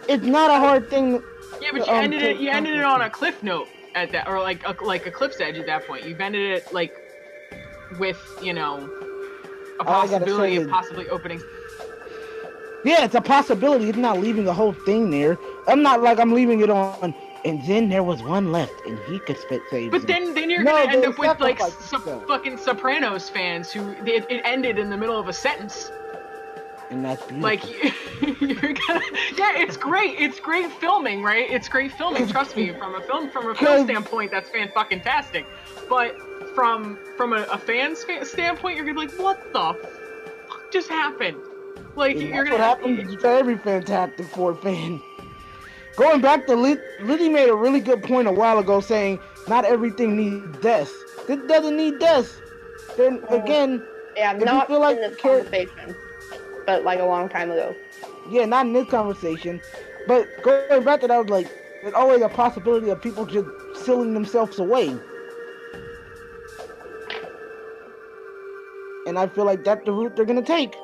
It's not a hard thing. Yeah, but you ended it on a cliff note at that, or like a cliff's edge at that point. You've ended it like with a possibility of possibly opening. Yeah, it's a possibility. It's not leaving the whole thing there. I'm not like I'm leaving it on. And then there was one left, and he could save. But then you're gonna end up with like fucking Sopranos fans who it ended in the middle of a sentence. And that's beautiful. Like, you're gonna, it's great. It's great filming, right? It's great filming. Trust me, from a film standpoint, that's fantastic. But from a fan's standpoint, you're gonna be like, what the fuck just happened? Like, and you're that's gonna. What happened to every Fantastic Four fan. Going back to Liddy made a really good point a while ago saying not everything needs death. This doesn't need this. Then again, Yeah, if you not feel like in this conversation, but like a long time ago. yeah, not in this conversation, but going back to that, I was like, there's always a possibility of people just sealing themselves away. And I feel like that's the route they're gonna take.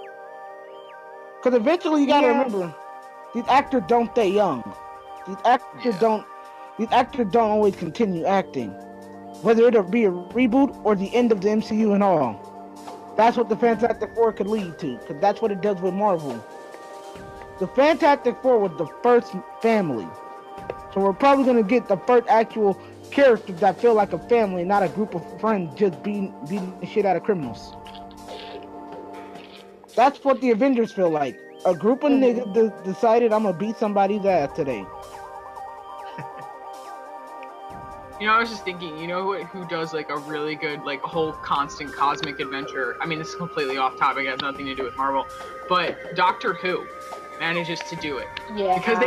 Because eventually you gotta remember, these actors don't stay young. These actors don't. These actors don't always continue acting, whether it be a reboot or the end of the MCU and all. That's what the Fantastic Four could lead to, because that's what it does with Marvel. The Fantastic Four was the first family, so we're probably gonna get the first actual characters that feel like a family, not a group of friends just beating the shit out of criminals. That's what the Avengers feel like. A group of niggas decided I'm gonna beat somebody's ass today. You know, I was just thinking, you know who does like a really good, like whole constant cosmic adventure? I mean, this is completely off topic, it has nothing to do with Marvel, but Doctor Who manages to do it. Yeah. Because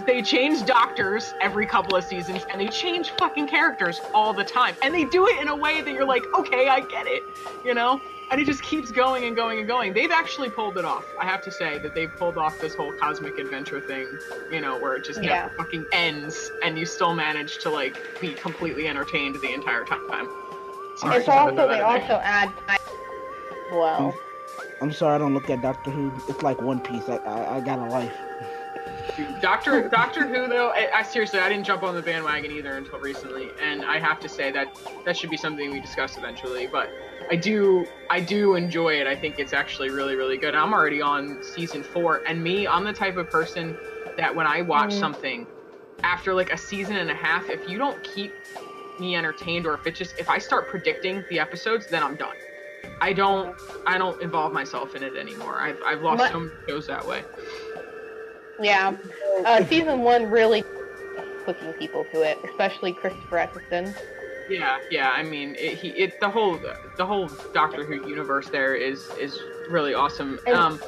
they change doctors every couple of seasons, and they change fucking characters all the time. And they do it in a way that you're like, okay, I get it, you know? And it just keeps going and going and going. They've actually pulled it off. I have to say that they've pulled off this whole cosmic adventure thing, you know, where it just never fucking ends, and you still manage to, like, be completely entertained the entire time. Sorry, it's also, they also add, well. I'm sorry, I don't look at Doctor Who. It's like One Piece. I got a life. Dude, Doctor Who though, I seriously, I didn't jump on the bandwagon either until recently, and I have to say that should be something we discuss eventually. But I do enjoy it. I think it's actually really, really good. I'm already on season 4, and I'm the type of person that when I watch something, after like a season and a half, if you don't keep me entertained, or if I start predicting the episodes, then I'm done. I don't involve myself in it anymore. I've lost so many shows that way. Yeah, season 1 really hooking people to it, especially Christopher Eccleston. Yeah. I mean, the whole Doctor Who universe there is really awesome. And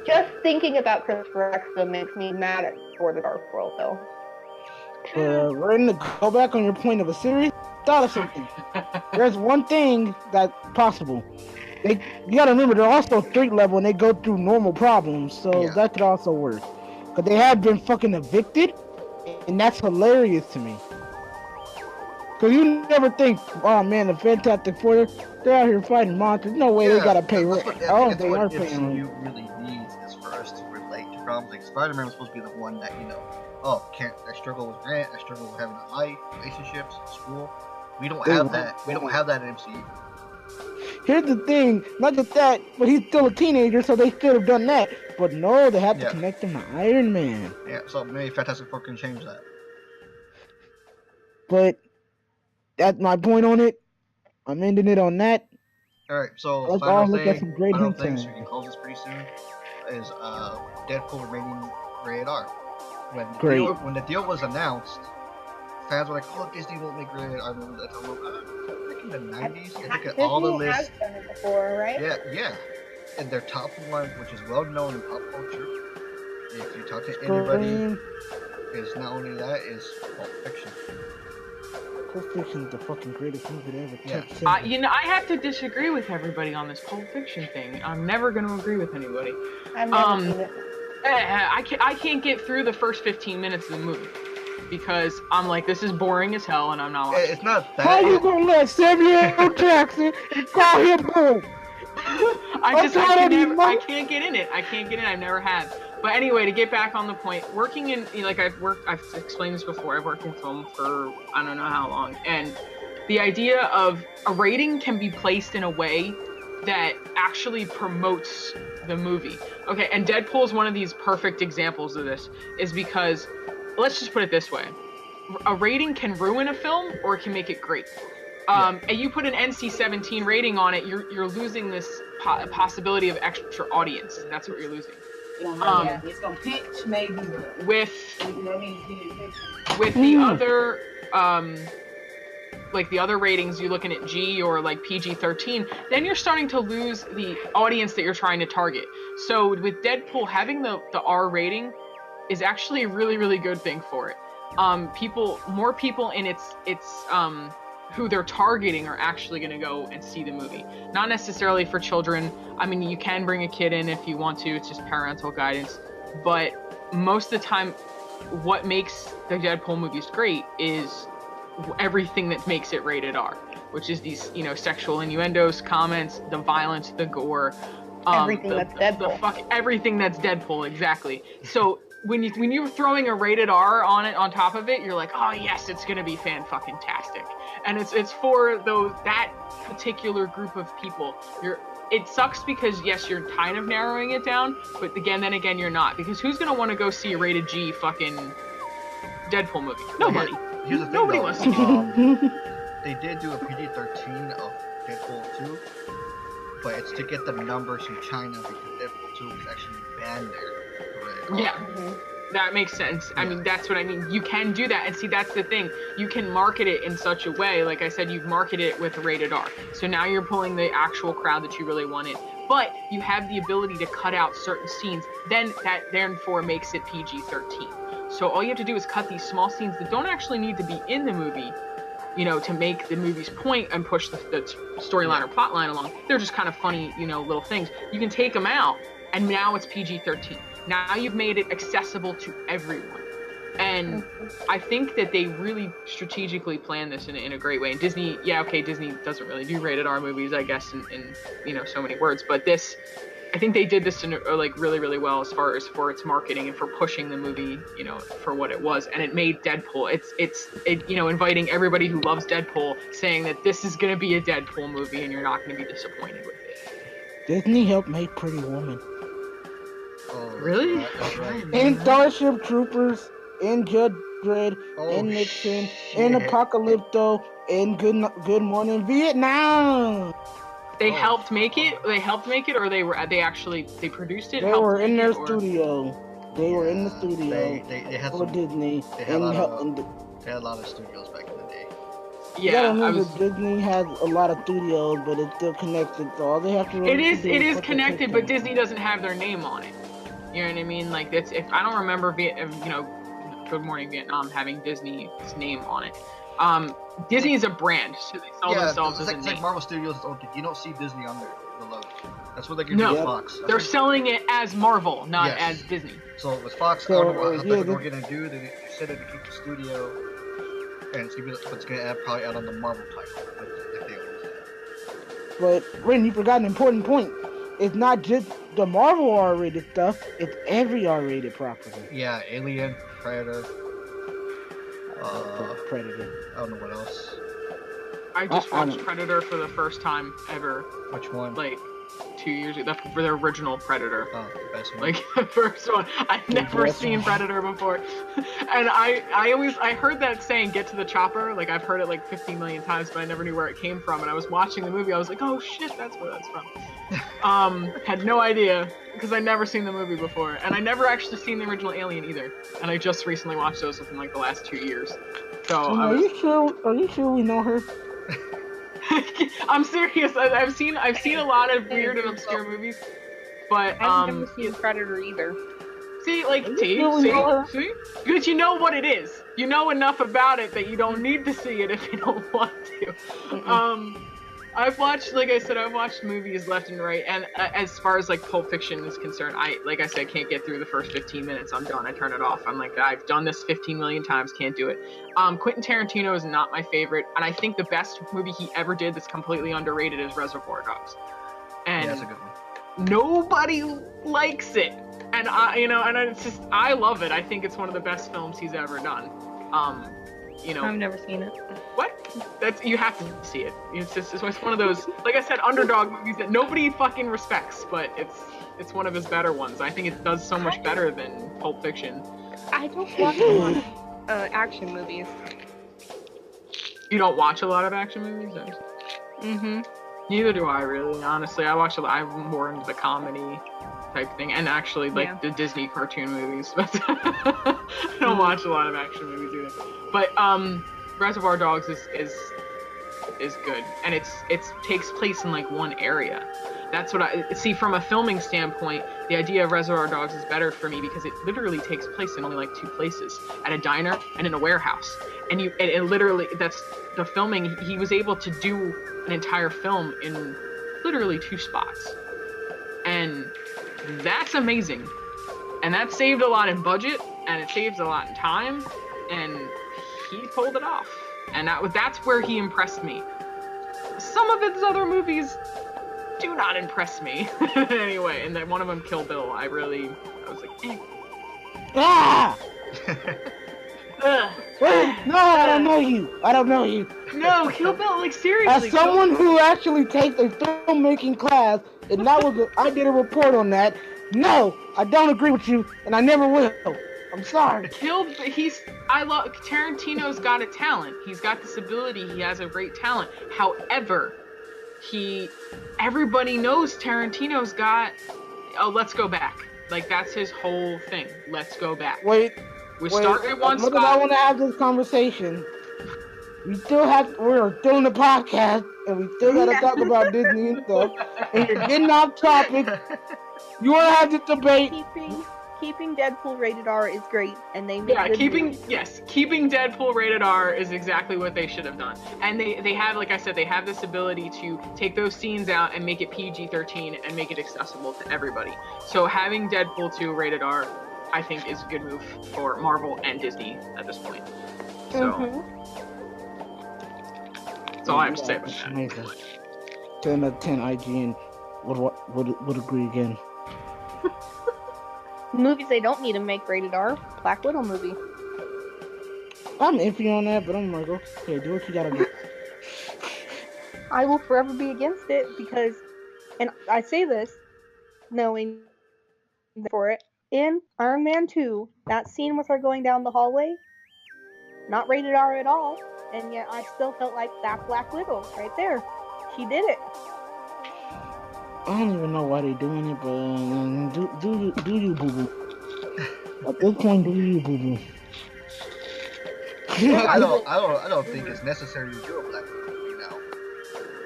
just thinking about Christopher Eccleston makes me mad at For the Dark World, though. We're going to go back on your point of a series. Thought of something. There's one thing that's possible. You gotta remember, they're also street level and they go through normal problems, so that could also work. But they have been fucking evicted, and that's hilarious to me. Cause you never think, oh man, the Fantastic Four, they're out here fighting monsters. No way they gotta pay rent. Oh, they are paying rent. What really needs is for us to relate to problems. Like Spider-Man was supposed to be the one that, you know, I struggle with rent, I struggle with having a life, relationships, school. We don't have that. We don't have that in MCU. Here's the thing, not just that, but he's still a teenager, so they should have done that. But no, they have to connect him to Iron Man. Yeah, so maybe Fantastic Four can change that. But that's my point on it. I'm ending it on that. Alright, so Let's all look at thing, some great final hints. thing, so we can close this pretty soon, is Deadpool remaining rated R. When the deal was announced, fans were like, oh, Disney won't make rated R movies. I think in the 90s, I think at all the lists. Disney has done it before, right? Yeah. And their top one, which is well known in pop culture, if you talk to anybody, is not only that, is Pulp Fiction. Pulp Fiction is the fucking greatest movie to ever touch. I have to disagree with everybody on this Pulp Fiction thing. I'm never going to agree with anybody. I've never seen it. I can't get through the first 15 minutes of the movie because I'm like, this is boring as hell, and I'm not watching. It's not that. How you gonna let Samuel L. Jackson and call him Bull? I can't get in it. I've never had. But anyway, to get back on the point, working in, I've explained this before, I've worked in film for I don't know how long, and the idea of a rating can be placed in a way that actually promotes the movie. Okay, and Deadpool is one of these perfect examples of this, is because, let's just put it this way, a rating can ruin a film or it can make it great. And you put an NC-17 rating on it, you're losing this possibility of extra audience. That's what you're losing. It's gonna pitch maybe with the other like the other ratings, you're looking at G or like PG-13, then you're starting to lose the audience that you're trying to target. So with Deadpool, having the R rating is actually a really, really good thing for it. More people in its who they're targeting are actually going to go and see the movie. Not necessarily for children. I mean, you can bring a kid in if you want to. It's just parental guidance. But most of the time, what makes the Deadpool movies great is everything that makes it rated R, which is these, sexual innuendos, comments, the violence, the gore, Everything that's Deadpool. Everything that's Deadpool, exactly. So when you're throwing a rated R on it on top of it, you're like, oh yes, it's gonna be fan-fucking-tastic. And it's for that particular group of people. It sucks because yes, you're kind of narrowing it down, but then again you're not, because who's gonna want to go see a rated G fucking Deadpool movie? Nobody. Here's the thing, Nobody though. wants to see They did do a PG-13 of Deadpool 2, but it's to get the numbers from China because Deadpool 2 was actually banned there. Yeah, that makes sense. I mean, that's what I mean. You can do that, and see, that's the thing. You can market it in such a way, like I said, you've marketed it with rated R. So now you're pulling the actual crowd that you really want in. But you have the ability to cut out certain scenes, then that therefore makes it PG-13. So all you have to do is cut these small scenes that don't actually need to be in the movie, to make the movie's point and push the storyline or plot line along. They're just kind of funny, little things. You can take them out, and now it's PG-13. Now you've made it accessible to everyone. And I think that they really strategically planned this in a great way. And Disney, Disney doesn't really do rated R movies, I guess, in so many words. But this, I think they did this in really, really well as far as for its marketing and for pushing the movie, for what it was. And it made Deadpool. It's inviting everybody who loves Deadpool, saying that this is going to be a Deadpool movie and you're not going to be disappointed with it. Disney helped make Pretty Woman. Oh, Really? That's right. And Starship Troopers, and Judge Dredd, Oh, and Nixon, shit. and Apocalypto, and Good Morning Vietnam. They helped make it. They helped make it, or they produced it. They helped were in make their it, or- studio. They were in the studio They had for some. Disney. They had a lot of. and They had a lot of studios back in the day. you gotta Yeah, I remember, was. Disney has a lot of studios, but it's still connected. So all they have to really It do is put the connected, tape but in. Disney doesn't have their name on it. You know what I mean? Like that's if I don't remember Good Morning Vietnam having Disney's name on it. Disney is a brand, so they sell themselves it's as like, a it's name. like Marvel Studios. You don't see Disney on the logo. That's what they can No. do with Fox. That's They're what- selling it as Marvel, not Yes. as Disney. So with Fox, So, I don't know what yeah, they're gonna do. They said that they keep the studio, and it's gonna probably add on the Marvel title. Like they always do. But Ren, you forgot an important point. It's not just the Marvel R-rated stuff. It's every R-rated property. Yeah, Alien, Predator. Predator. I don't know what else. I just I watched don't- Predator for the first time ever, Which one? like 2 years ago. For the original Predator. Oh, the best one. Like the first one. I'd never best seen one. Predator before. And I heard that saying, get to the chopper. Like I've heard it like 15 million times, but I never knew where it came from. And I was watching the movie, I was like, oh shit, that's where that's from. Had no idea, because I'd never seen the movie before. And I never actually seen the original Alien either. And I just recently watched those within like the last 2 years. So I Are was, you sure? Are you sure we know her? I'm serious. I've seen a lot of weird and obscure movies. But I've never seen Predator either. See, like, see? Because you know what it is. You know enough about it that you don't need to see it if you don't want to. I've watched movies left and right, and as far as like Pulp Fiction is concerned, I can't get through the first 15 minutes. I'm done. I turn it off. I'm like, I've done this 15 million times. Can't do it. Quentin Tarantino is not my favorite, and I think the best movie he ever did that's completely underrated is Reservoir Dogs. And Yeah, that's a good one. nobody likes it. And I love it. I think it's one of the best films he's ever done. I've never seen it. What? You have to see it. It's one of those, like I said, underdog movies that nobody fucking respects, but it's one of his better ones. I think it does so much better than Pulp Fiction. I don't watch a lot of action movies. You don't watch a lot of action movies? Mm-hmm. Neither do I, really. Honestly, I'm more into the comedy type thing, and actually like the Disney cartoon movies. But I don't watch a lot of action movies either. But Reservoir Dogs is good, and it takes place in like one area. That's what I see from a filming standpoint. The idea of Reservoir Dogs is better for me because it literally takes place in only like two places: at a diner and in a warehouse. and literally that's the filming. He was able to do an entire film in literally 2 spots, and that's amazing. And that saved a lot in budget, and it saves a lot in time, and he pulled it off. And that's where he impressed me. Some of his other movies do not impress me. Anyway, and then one of them, Kill Bill, I was like, eh. Ah! No, I don't know you. I don't know you. No, Kill Bill, like seriously. As someone who actually takes a filmmaking class, and I did a report on that. No, I don't agree with you, and I never will. I'm sorry. Tarantino's got a talent. He's got this ability. He has a great talent. However, everybody knows Tarantino's got, let's go back. Like, that's his whole thing. Let's go back. We start at one spot. I want to have this conversation. We're still in the podcast, and we still got to talk about Disney and stuff. And you're getting off topic. You want to have this debate. Keeping Deadpool rated R is great, and they make keeping Deadpool rated R is exactly what they should have done. And they have, like I said, they have this ability to take those scenes out and make it PG-13 and make it accessible to everybody. So having Deadpool 2 rated R, I think, is a good move for Marvel and Disney at this point. So that's all I have to say about that. 10 out of 10 IGN would agree again. Movies they don't need to make rated R. Black Widow movie. I'm iffy on that, but I'm like, okay, do what you gotta do. I will forever be against it because, and I say this knowing for it, in Iron Man 2, that scene with her going down the hallway, not rated R at all, and yet I still felt like that Black Widow right there. She did it. I don't even know why they're doing it, but do you boo boo? At this point, do you boo boo? I don't think it's necessary to do a Black Widow movie now.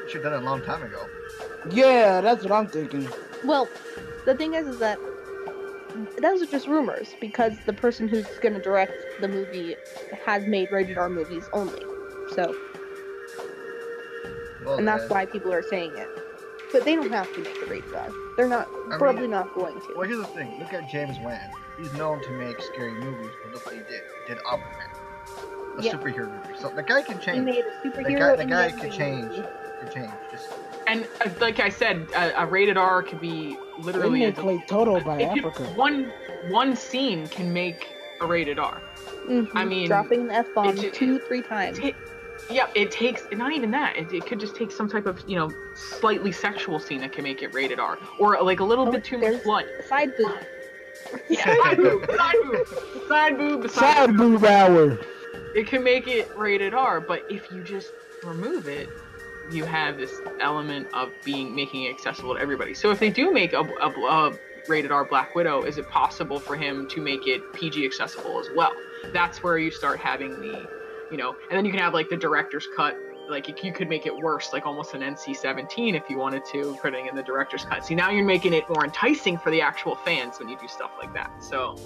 You should have done it a long time ago. Yeah, that's what I'm thinking. Well, the thing is that those are just rumors because the person who's going to direct the movie has made rated R movies only. So, and that's why people are saying it. But they don't have to make it rated R. They're not, probably not going to. Well, here's the thing. Look at James Wan. He's known to make scary movies, but look what he did. He did Aquaman, a superhero movie. So the guy can change. He made a superhero. The guy can change. And like I said, a rated R could be literally. They play Toto by Africa. One scene can make a rated R. Mm-hmm. I mean, dropping the F-bomb 2-3 times. Yeah, it takes, not even that, it could just take some type of, slightly sexual scene that can make it rated R. Or like a little bit too much blood. Side boob. Side boob hour. It can make it rated R, but if you just remove it, you have this element of making it accessible to everybody. So if they do make a rated R Black Widow, is it possible for him to make it PG accessible as well? That's where you start having the, and then you can have like the director's cut. Like you could make it worse, like almost an NC-17 if you wanted to, putting in the director's cut. See, now you're making it more enticing for the actual fans when you do stuff like that. So,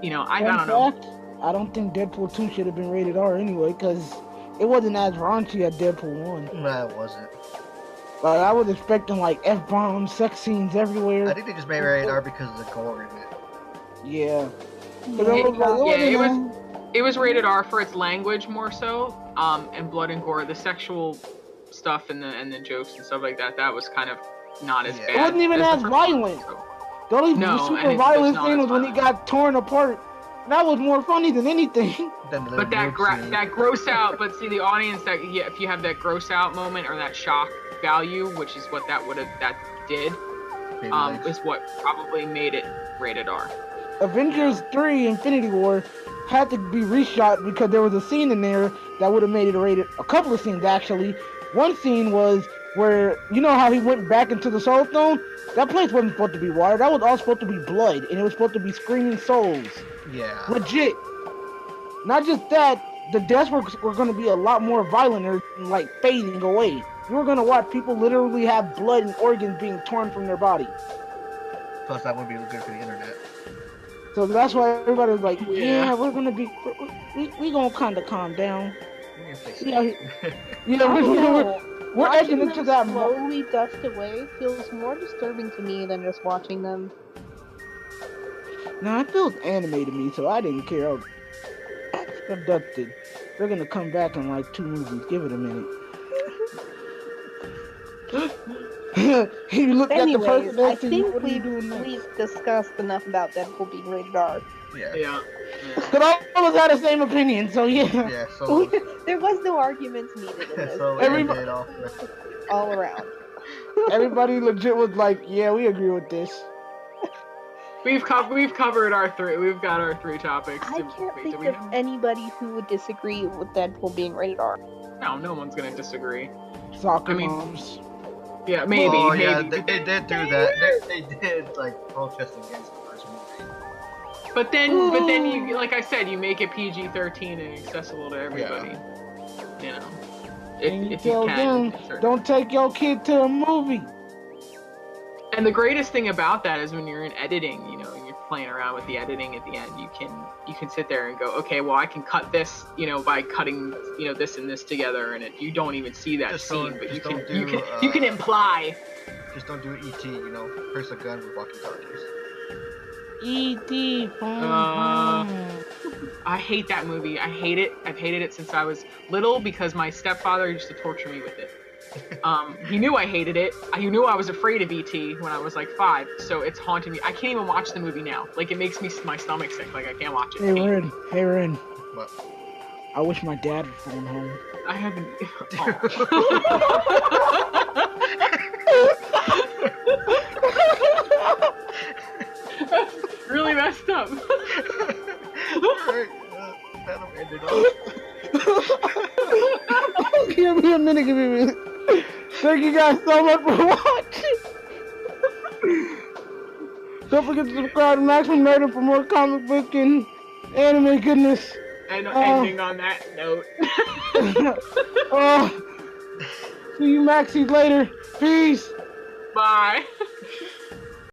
I don't know. I don't think Deadpool 2 should have been rated R anyway, because it wasn't as raunchy as Deadpool 1. No, it wasn't. I was expecting like F-bombs, sex scenes everywhere. I think they just made rated R because of the gore in it. Yeah. It was rated R for its language more so, and blood and gore. The sexual stuff and the jokes and stuff like that was kind of not as bad. It wasn't even as violent. The only super violent scene was when he got torn apart. That was more funny than anything. But that gross out. But see, the audience if you have that gross out moment or that shock value, which is what that did, is what probably made it rated R. Avengers 3 Infinity War had to be reshot because there was a scene in there that would have made it rated. A couple of scenes actually. One scene was where, how he went back into the Soul Stone? That place wasn't supposed to be water. That was all supposed to be blood, and it was supposed to be screaming souls. Yeah. Legit. Not just that, the deaths were going to be a lot more violent and like fading away. You were going to watch people literally have blood and organs being torn from their body. Plus, that wouldn't be good for the internet. So that's why everybody was like, Yeah. yeah, we're gonna be, we gonna kind of calm down. We're gonna fix Yeah, it. yeah, I don't we're, know. we're edging Watching into them that. slowly dust away feels more disturbing to me than just watching them. No, it feels anime to me, so I didn't care. I was abducted. They're gonna come back in like 2 movies. Give it a minute. You looked at the Anyways, person I next to you. think What are you doing next? we've discussed enough about Deadpool being rated R. Yeah. Yeah. Cause all of us had the same opinion, so yeah. Yeah. So. There was no arguments needed in this. So Everybody- ended off. All around. Everybody legit was like, yeah, we agree with this. We've covered our 3. We've got our 3 topics. I can't Wait, think do we of have- anybody who would disagree with Deadpool being rated R. No one's gonna disagree. Soccer I mean- moms. Yeah, maybe. Oh maybe. yeah, they did do that. They did like protest against the first movie. But then you, like I said, you make it PG-13 and accessible to everybody. You know, And you if you tell can. them, don't take your kid to a movie. And the greatest thing about that is when you're in editing, you know, and you're playing around with the editing at the end, you can sit there and go, okay, well, I can cut this, you know, by cutting, you know, this and this together, and you don't even see that Just scene, don't- but just you don't can do, you can imply. Just don't do ET, you know, press a gun with walkie-talkies. E.T. I hate that movie. I hate it. I've hated it since I was little because my stepfather used to torture me with it. He knew I hated it. He knew I was afraid of E.T. when I was like 5, so it's haunting me. I can't even watch the movie now. Like, it makes my stomach sick. Like, I can't watch it. Hey, Ren. What? I wish my dad would phone home. I haven't. That's really messed up. Alright, that'll end it off. Give me a minute. Thank you guys so much for watching. Don't forget to subscribe to Maximum Murder for more comic book and anime goodness. And ending on that note. See you Maxies later. Peace. Bye.